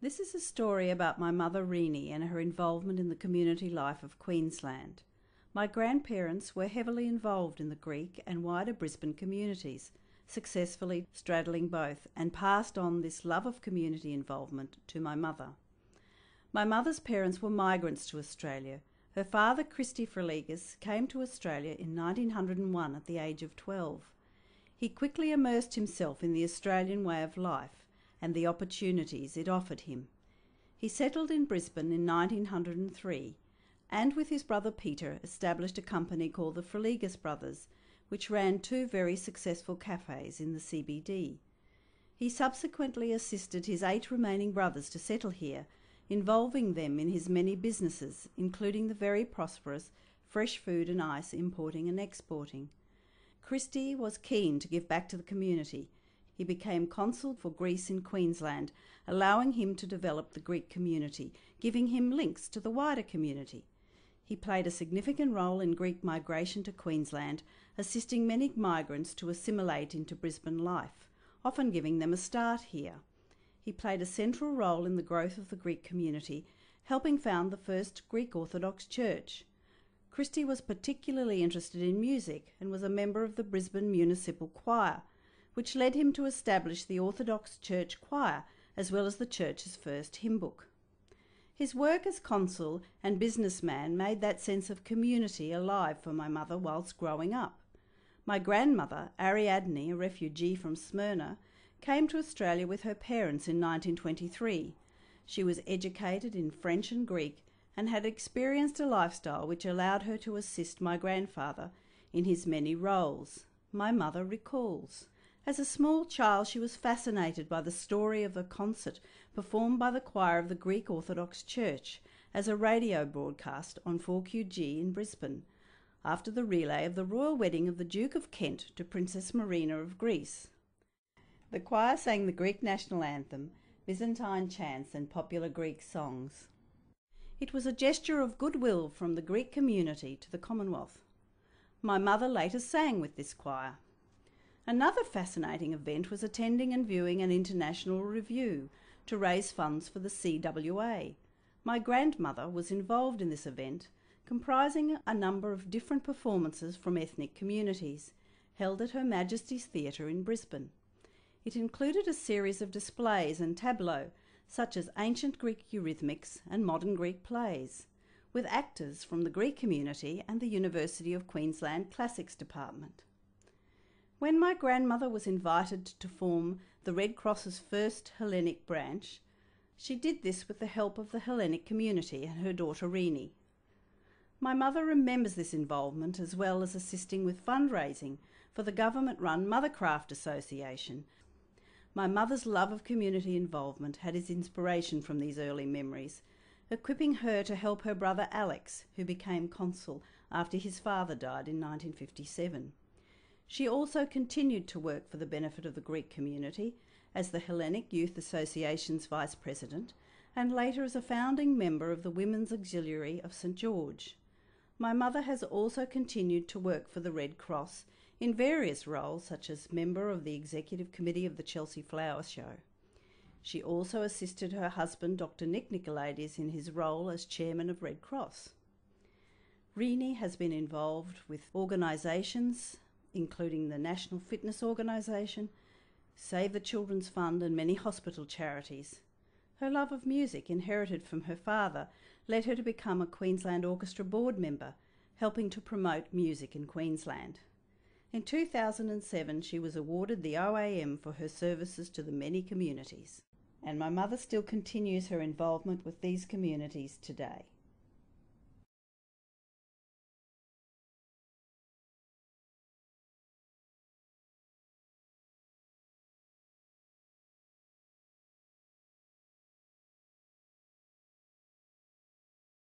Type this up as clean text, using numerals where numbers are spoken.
This is a story about my mother Rene and her involvement in the community life of Queensland. My grandparents were heavily involved in the Greek and wider Brisbane communities, successfully straddling both, and passed on this love of community involvement to my mother. My mother's parents were migrants to Australia. Her father, Freeleagus, came to Australia in 1901 at the age of 12. He quickly immersed himself in the Australian way of life and the opportunities it offered him. He settled in Brisbane in 1903 and with his brother Peter established a company called the Freeleagus Brothers, which ran two very successful cafes in the CBD. He subsequently assisted his 8 remaining brothers to settle here, involving them in his many businesses, including the very prosperous fresh food and ice importing and exporting. Christie was keen to give back to the community. He became consul for Greece in Queensland, allowing him to develop the Greek community, giving him links to the wider community. He played a significant role in Greek migration to Queensland, assisting many migrants to assimilate into Brisbane life, often giving them a start here. He played a central role in the growth of the Greek community, helping found the first Greek Orthodox Church. Christie was particularly interested in music and was a member of the Brisbane Municipal Choir, which led him to establish the Orthodox Church Choir, as well as the church's first hymn book. His work as consul and businessman made that sense of community alive for my mother whilst growing up. My grandmother, Ariadne, a refugee from Smyrna, came to Australia with her parents in 1923. She was educated in French and Greek and had experienced a lifestyle which allowed her to assist my grandfather in his many roles. My mother recalls. As a small child, she was fascinated by the story of a concert performed by the choir of the Greek Orthodox Church as a radio broadcast on 4QG in Brisbane, after the relay of the royal wedding of the Duke of Kent to Princess Marina of Greece. The choir sang the Greek national anthem, Byzantine chants and popular Greek songs. It was a gesture of goodwill from the Greek community to the Commonwealth. My mother later sang with this choir. Another fascinating event was attending and viewing an international review to raise funds for the CWA. My grandmother was involved in this event, comprising a number of different performances from ethnic communities, held at Her Majesty's Theatre in Brisbane. It included a series of displays and tableaux, such as ancient Greek eurythmics and modern Greek plays, with actors from the Greek community and the University of Queensland Classics Department. When my grandmother was invited to form the Red Cross's first Hellenic branch, she did this with the help of the Hellenic community and her daughter Rene. My mother remembers this involvement as well as assisting with fundraising for the government-run Mothercraft Association. My mother's love of community involvement had its inspiration from these early memories, equipping her to help her brother Alex, who became consul after his father died in 1957. She also continued to work for the benefit of the Greek community as the Hellenic Youth Association's vice president and later as a founding member of the Women's Auxiliary of St George. My mother has also continued to work for the Red Cross in various roles such as member of the Executive Committee of the Chelsea Flower Show. She also assisted her husband Dr. Rene Nicolaides in his role as chairman of Red Cross. Rene has been involved with organisations including the National Fitness Organisation, Save the Children's Fund and many hospital charities. Her love of music, inherited from her father, led her to become a Queensland Orchestra board member, helping to promote music in Queensland. In 2007, she was awarded the OAM for her services to the many communities, and my mother still continues her involvement with these communities today.